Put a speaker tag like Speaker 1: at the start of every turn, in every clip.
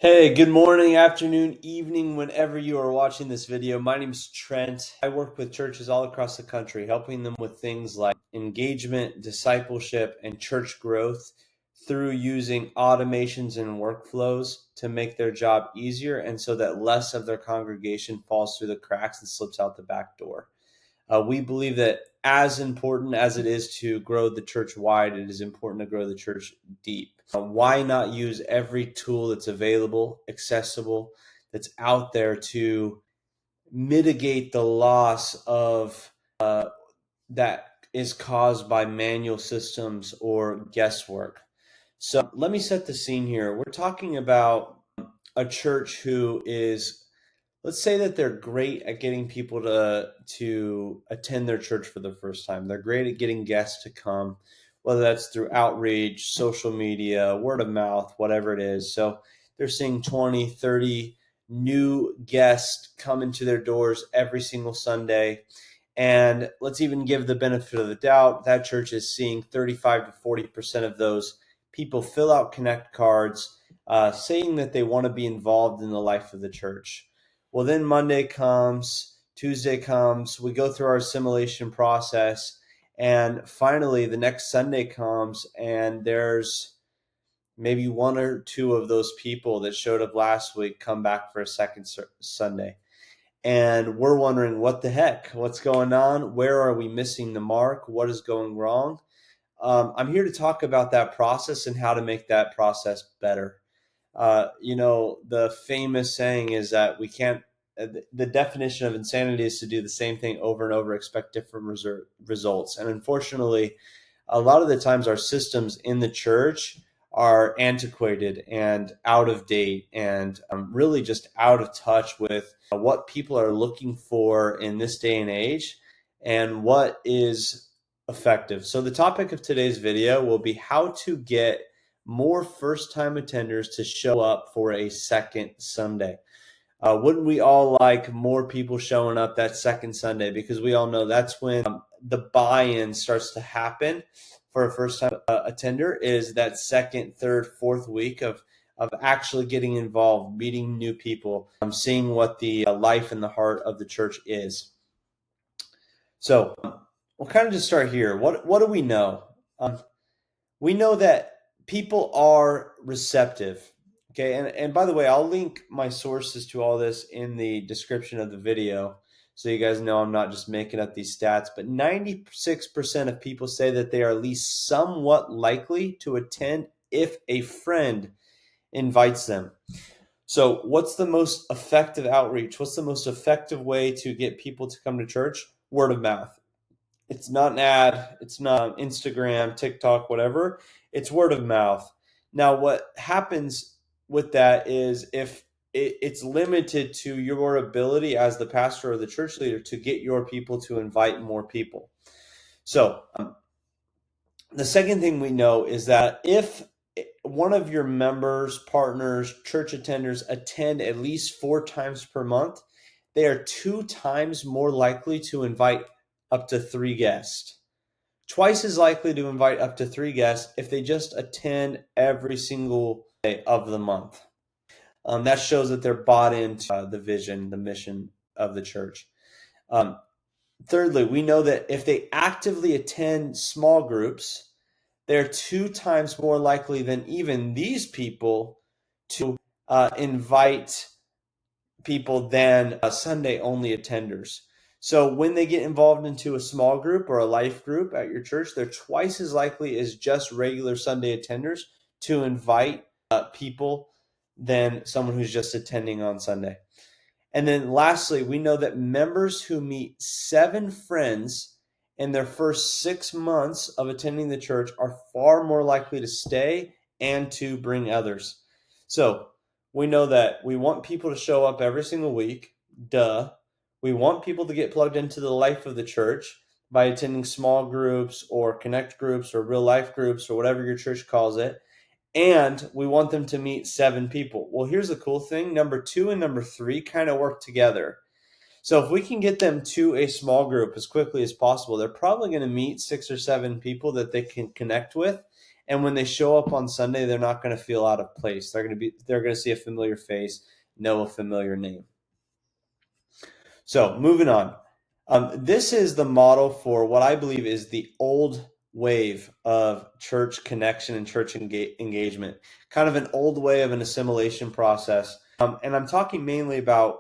Speaker 1: Hey, good morning, afternoon, evening, whenever you are watching this video. My name is Trent. I work with churches all across the country, helping them with things like engagement, discipleship, and church growth through using automations and workflows to make their job easier and so that less of their congregation falls through the cracks and slips out the back door. We believe that as important as it is to grow the church wide, it is important to grow the church deep. Why not use every tool that's available, accessible, that's out there to mitigate the loss of that is caused by manual systems or guesswork? So let me set the scene here. We're talking about a church who is, let's say that they're great at getting people to attend their church for the first time. They're great at getting guests to come, whether that's through outreach, social media, word of mouth, whatever it is. So they're seeing 20, 30 new guests come into their doors every single Sunday. And let's even give the benefit of the doubt. That church is seeing 35 to 40% of those people fill out connect cards, saying that they want to be involved in the life of the church. Well, then Monday comes, Tuesday comes, we go through our assimilation process, and finally the next Sunday comes, and there's maybe one or two of those people that showed up last week come back for a second Sunday. And we're wondering, what the heck? What's going on? Where are we missing the mark? What is going wrong? I'm here to talk about that process and how to make that process better. The famous saying is that we can't, the definition of insanity is to do the same thing over and over, expect different results. And unfortunately, a lot of the times our systems in the church are antiquated and out of date and really just out of touch with what people are looking for in this day and age and what is effective. So the topic of today's video will be how to get more first-time attenders to show up for a second Sunday. Wouldn't we all like more people showing up that second Sunday? Because we all know that's when the buy-in starts to happen for a first-time attender, is that second, third, fourth week of actually getting involved, meeting new people, seeing what the life and the heart of the church is. So we'll kind of just start here. What do we know? We know that people are receptive. Okay, and by the way, I'll link my sources to all this in the description of the video so you guys know I'm not just making up these stats, but 96% of people say that they are at least somewhat likely to attend if a friend invites them. So what's the most effective outreach? What's the most effective way to get people to come to church? Word of mouth. It's not an ad. It's not Instagram, TikTok, whatever. It's word of mouth. Now, what happens with that is if it's limited to your ability as the pastor or the church leader to get your people to invite more people. So the second thing we know is that if one of your members, partners, church attenders attend at least 4 times per month, they are 2 times more likely to invite up to 3 guests. Twice as likely to invite up to 3 guests if they just attend every single day of the month. That shows that they're bought into the vision, the mission of the church. Thirdly, we know that if they actively attend small groups, they're 2 times more likely than even these people to invite people than Sunday-only attenders. So when they get involved into a small group or a life group at your church, they're twice as likely as just regular Sunday attenders to invite people than someone who's just attending on Sunday. And then lastly, we know that members who meet 7 friends in their first 6 months of attending the church are far more likely to stay and to bring others. So we know that we want people to show up every single week. Duh. We want people to get plugged into the life of the church by attending small groups or connect groups or real life groups or whatever your church calls it. And we want them to meet 7 people. Well, here's the cool thing. Number 2 and number 3 kind of work together. So if we can get them to a small group as quickly as possible, they're probably going to meet 6 or 7 people that they can connect with. And when they show up on Sunday, they're not going to feel out of place. They're going to see a familiar face, know a familiar name. So moving on. This is the model for what I believe is the old wave of church connection and church engagement, kind of an old way of an assimilation process. And I'm talking mainly about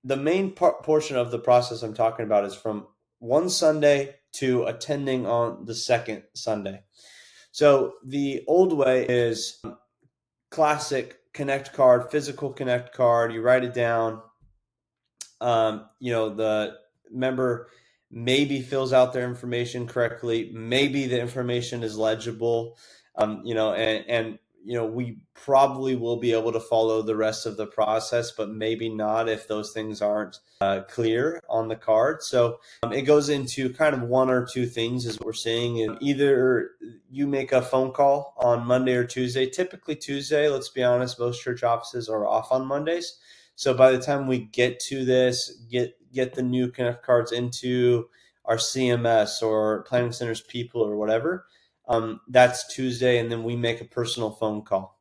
Speaker 1: the main portion of the process I'm talking about is from one Sunday to attending on the second Sunday. So the old way is classic connect card, physical connect card. You write it down. The member maybe fills out their information correctly. Maybe the information is legible. We probably will be able to follow the rest of the process, but maybe not if those things aren't clear on the card. So it goes into kind of one or two things is what we're seeing. And either you make a phone call on Monday or Tuesday. Typically Tuesday, let's be honest, most church offices are off on Mondays. So by the time we get to this, get the new connect cards into our CMS or Planning Center's people or whatever, that's Tuesday, and then we make a personal phone call.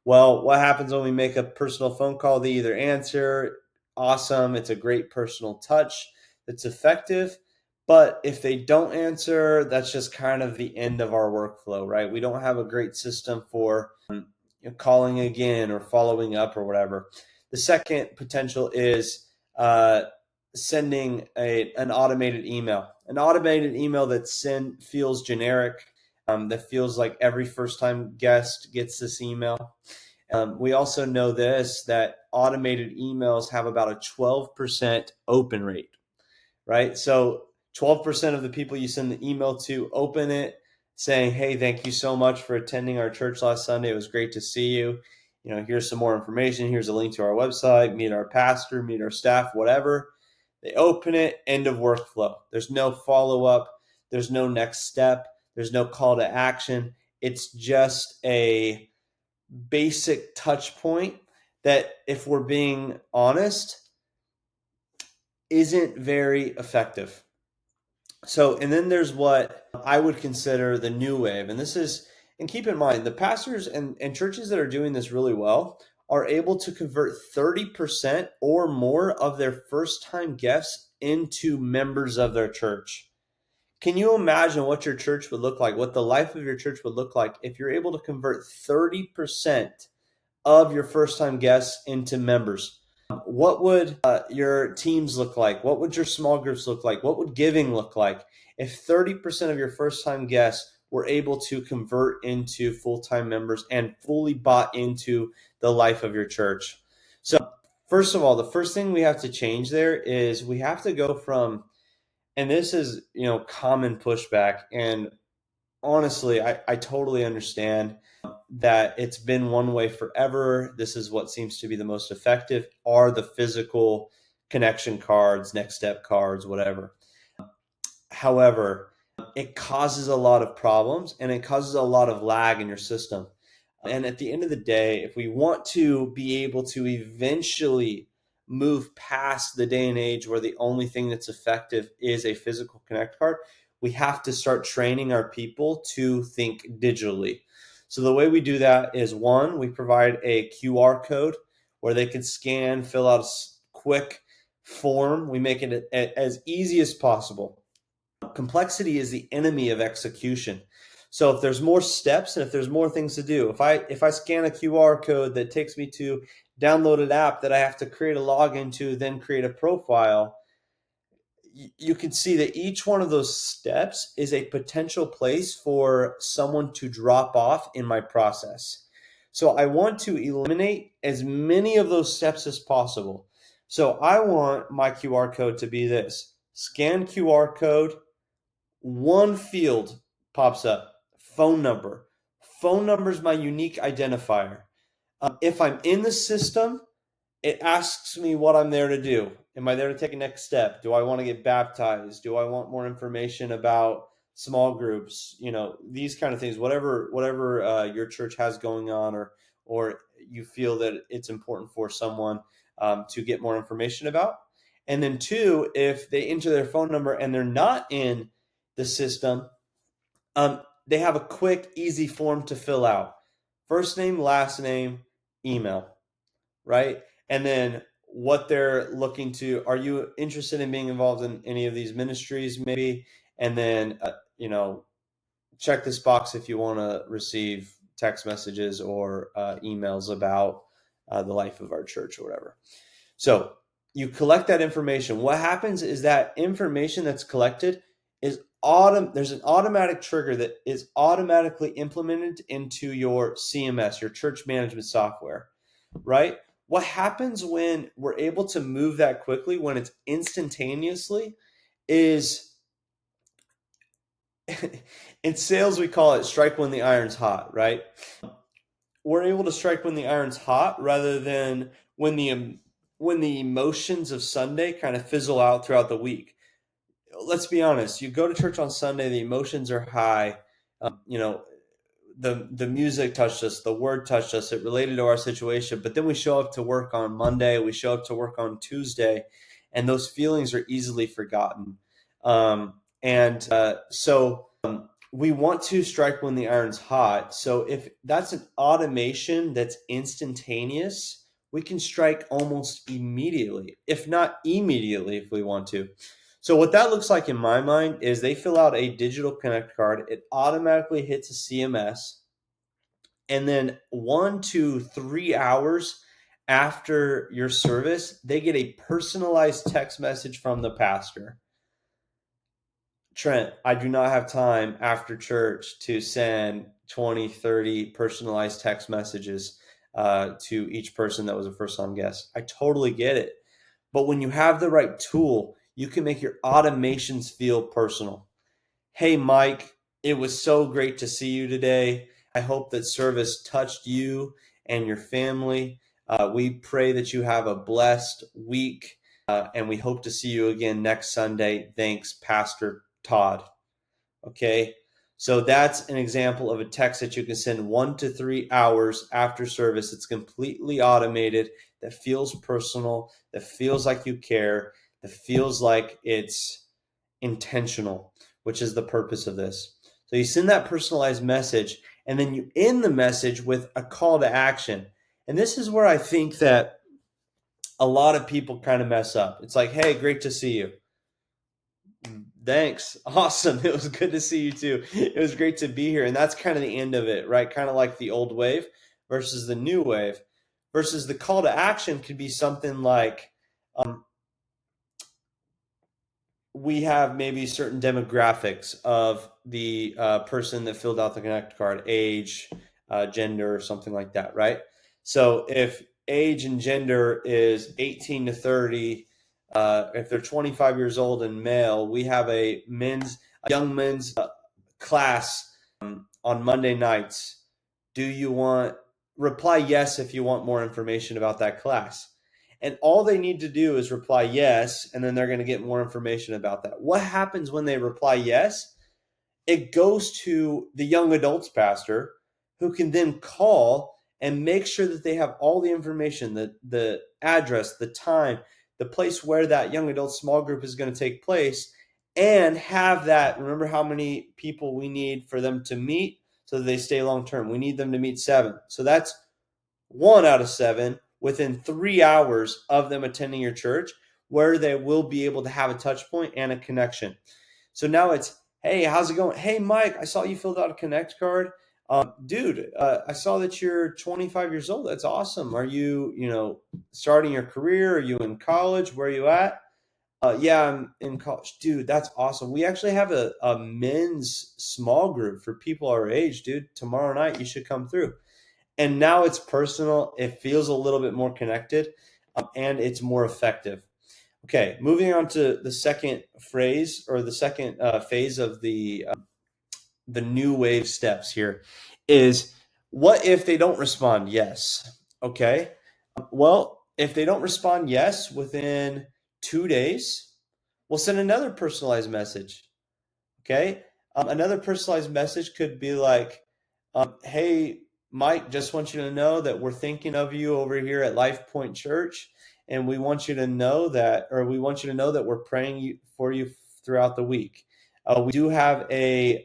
Speaker 1: Well, what happens when we make a personal phone call? They either answer, awesome, it's a great personal touch that's effective. But if they don't answer, that's just kind of the end of our workflow, right? We don't have a great system for calling again or following up or whatever. The second potential is sending an automated email. An automated email that feels generic, that feels like every first-time guest gets this email. We also know that automated emails have about a 12% open rate, right? So 12% of the people you send the email to open it saying, hey, thank you so much for attending our church last Sunday. It was great to see you. Here's some more information. Here's a link to our website, meet our pastor, meet our staff, whatever. They open it, end of workflow. There's no follow-up. There's no next step. There's no call to action. It's just a basic touch point that, if we're being honest, isn't very effective. So, and then there's what I would consider the new wave. And keep in mind, the pastors and churches that are doing this really well are able to convert 30% or more of their first-time guests into members of their church. Can you imagine what your church would look like, what the life of your church would look like if you're able to convert 30% of your first-time guests into members? What would your teams look like? What would your small groups look like? What would giving look like if 30% of your first-time guests were able to convert into full-time members and fully bought into the life of your church? So first of all, the first thing we have to change there is we have to go from, and this is, common pushback. And honestly, I totally understand that it's been one way forever. This is what seems to be the most effective, are the physical connection cards, next step cards, whatever. However, it causes a lot of problems and it causes a lot of lag in your system. And at the end of the day, if we want to be able to eventually move past the day and age where the only thing that's effective is a physical connect card, we have to start training our people to think digitally. So the way we do that is, one, we provide a QR code where they can scan, fill out a quick form. We make it as easy as possible. Complexity is the enemy of execution. So if there's more steps and if there's more things to do, if I scan a QR code that takes me to download an app that I have to create a login to, then create a profile, you can see that each one of those steps is a potential place for someone to drop off in my process. So I want to eliminate as many of those steps as possible. So I want my QR code to be this: scan QR code, one field pops up, phone number. Phone number is my unique identifier. If I'm in the system, it asks me what I'm there to do. Am I there to take a next step? Do I want to get baptized? Do I want more information about small groups? These kind of things. Whatever your church has going on, or you feel that it's important for someone to get more information about. And then two, if they enter their phone number and they're not in the system, they have a quick, easy form to fill out. First name, last name, email, right? And then what they're looking to, are you interested in being involved in any of these ministries maybe? And then, check this box if you want to receive text messages or emails about the life of our church or whatever. So you collect that information. What happens is that information that's collected is there's an automatic trigger that is automatically implemented into your CMS, your church management software, right? What happens when we're able to move that quickly, when it's instantaneously, is in sales, we call it strike when the iron's hot, right? We're able to strike when the iron's hot rather than when the emotions of Sunday kind of fizzle out throughout the week. Let's be honest. You go to church on Sunday, the emotions are high. The music touched us, the word touched us, it related to our situation. But then we show up to work on Monday, we show up to work on Tuesday, and those feelings are easily forgotten. So we want to strike when the iron's hot. So if that's an automation that's instantaneous, we can strike almost immediately, if not immediately, if we want to. So what that looks like in my mind is they fill out a digital connect card. It automatically hits a CMS. And then 1 to 3 hours after your service, they get a personalized text message from the pastor. Trent, I do not have time after church to send 20, 30 personalized text messages to each person that was a first-time guest. I totally get it. But when you have the right tool, you can make your automations feel personal. Hey, Mike, it was so great to see you today. I hope that service touched you and your family. We pray that you have a blessed week, and we hope to see you again next Sunday. Thanks, Pastor Todd. Okay, so that's an example of a text that you can send 1 to 3 hours after service. It's completely automated, that feels personal, that feels like you care, that feels like it's intentional, which is the purpose of this. So you send that personalized message, and then you end the message with a call to action. And this is where I think that a lot of people kind of mess up. It's like, hey, great to see you. Thanks. Awesome. It was good to see you too. It was great to be here. And that's kind of the end of it, right? Kind of like the old wave versus the new wave. Versus the call to action could be something like, we have maybe certain demographics of the person that filled out the Connect card, age, gender, or something like that, right? So if age and gender is 18 to 30, if they're 25 years old and male, we have a young men's class on Monday nights. Do you reply yes if you want more information about that class? And all they need to do is reply yes, and then they're going to get more information about that. What happens when they reply yes? It goes to the young adults pastor, who can then call and make sure that they have all the information, the address, the time, the place where that young adult small group is going to take place, and have that. Remember how many people we need for them to meet so that they stay long term. We need them to meet 7. So that's 1 out of 7 within 3 hours of them attending your church, where they will be able to have a touch point and a connection. So now it's, hey, how's it going? Hey, Mike, I saw you filled out a Connect card. Dude, I saw that you're 25 years old. That's awesome. Are you, starting your career? Are you in college? Where are you at? Yeah, I'm in college. Dude, that's awesome. We actually have a men's small group for people our age, dude. Tomorrow night, you should come through. And now it's personal. It feels a little bit more connected, and it's more effective. Okay, moving on to the second phrase, or the second phase of the new wave steps here, is what if they don't respond yes? Okay, well, if they don't respond yes within 2 days, we'll send another personalized message. Okay, another personalized message could be like, hey, Mike, just want you to know that we're thinking of you over here at Life Point Church, and we want you to know that we're praying for you throughout the week. We do have a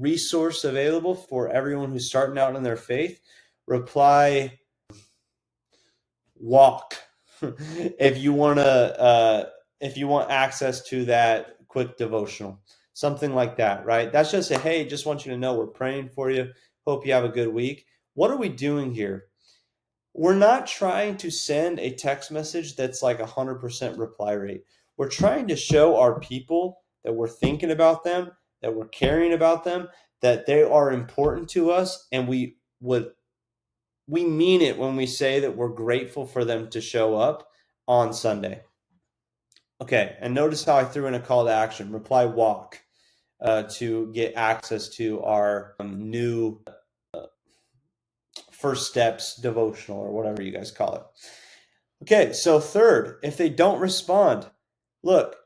Speaker 1: resource available for everyone who's starting out in their faith, reply walk. if you want access to that quick devotional, something like that, right? That's just a, hey, just want you to know we're praying for you. Hope you have a good week. What are we doing here? We're not trying to send a text message that's like 100% reply rate. We're trying to show our people that we're thinking about them, that we're caring about them, that they are important to us, and we mean it when we say that we're grateful for them to show up on Sunday. Okay, and notice how I threw in a call to action. Reply walk to get access to our new First Steps devotional, or whatever you guys call it. Okay, so third, if they don't respond, look,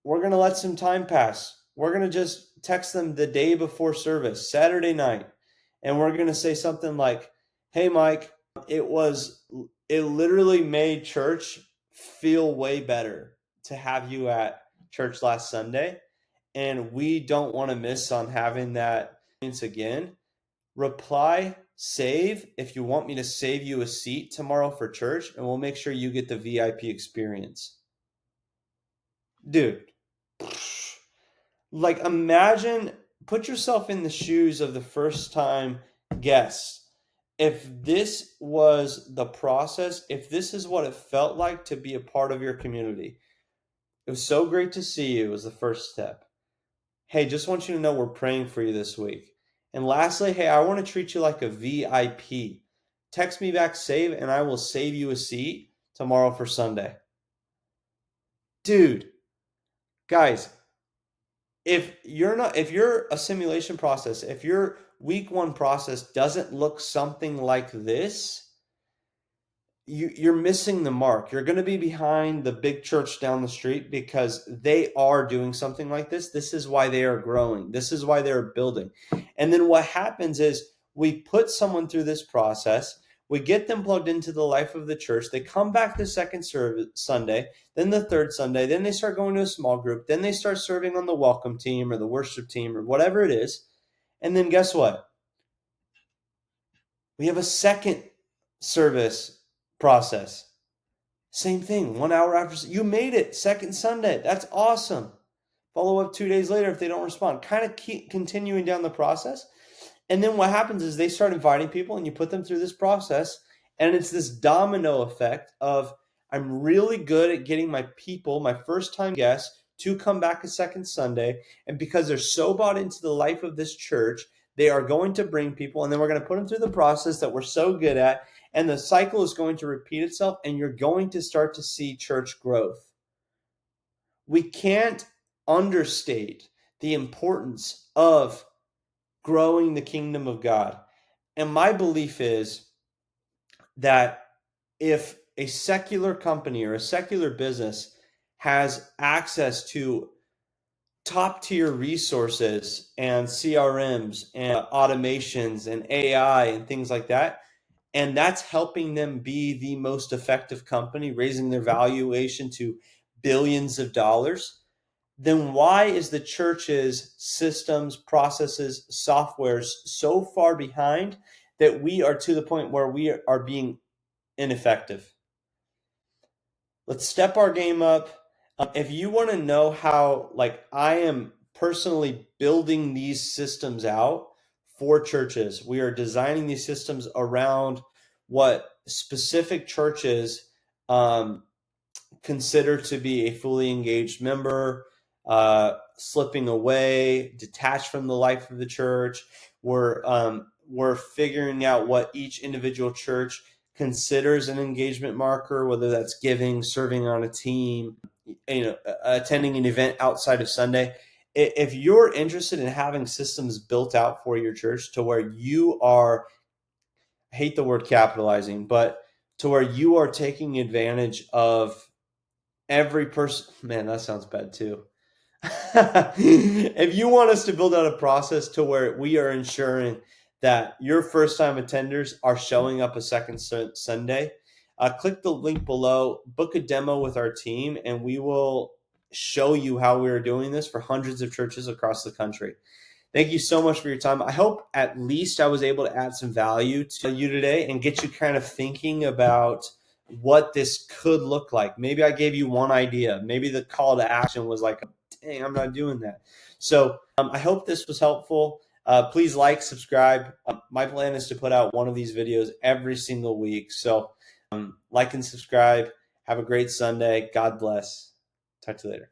Speaker 1: we're going to let some time pass. We're going to just text them the day before service, Saturday night, and we're going to say something like, hey, Mike, it literally made church feel way better to have you at church last Sunday, and we don't want to miss on having that experience again. Reply, save if you want me to save you a seat tomorrow for church, and we'll make sure you get the VIP experience. Dude, like imagine, put yourself in the shoes of the first time guests. If this was the process, if this is what it felt like to be a part of your community, it was so great to see you was the first step. Hey, just want you to know we're praying for you this week. And lastly, hey, I want to treat you like a VIP. Text me back, save, and I will save you a seat tomorrow for Sunday. Dude, guys, if you're a simulation process, if your week one process doesn't look something like this, you're missing the mark. You're going to be behind the big church down the street because they are doing something like this. This is why they are growing. This is why they're building. And then what happens is we put someone through this process. We get them plugged into the life of the church. They come back the second Sunday, then the third Sunday. Then they start going to a small group. Then they start serving on the welcome team or the worship team or whatever it is. And then guess what? We have a second service process. Same thing, 1 hour after. You made it, second Sunday. That's awesome. Follow up 2 days later if they don't respond. Kind of keep continuing down the process. And then what happens is they start inviting people and you put them through this process. And it's this domino effect of I'm really good at getting my people, my first time guests, to come back a second Sunday. And because they're so bought into the life of this church, they are going to bring people. And then we're going to put them through the process that we're so good at. And the cycle is going to repeat itself, and you're going to start to see church growth. We can't understate the importance of growing the kingdom of God. And my belief is that if a secular company or a secular business has access to top tier resources and CRMs and automations and AI and things like that, and that's helping them be the most effective company, raising their valuation to billions of dollars, then why is the church's systems, processes, softwares so far behind that we are to the point where we are being ineffective? Let's step our game up. If you want to know how, like, I am personally building these systems out for churches, we are designing these systems around what specific churches consider to be a fully engaged member, slipping away, detached from the life of the church. We're figuring out what each individual church considers an engagement marker, whether that's giving, serving on a team, attending an event outside of Sunday. If you're interested in having systems built out for your church to where you are, I hate the word capitalizing, but to where you are taking advantage of every person, man, that sounds bad too. If you want us to build out a process to where we are ensuring that your first time attenders are showing up a second Sunday, click the link below, book a demo with our team, and we will show you how we are doing this for hundreds of churches across the country. Thank you so much for your time. I hope at least I was able to add some value to you today and get you kind of thinking about what this could look like. Maybe I gave you one idea. Maybe the call to action was like, dang, I'm not doing that. So I hope this was helpful. Please like, subscribe. My plan is to put out one of these videos every single week. So like and subscribe. Have a great Sunday. God bless. Talk to you later.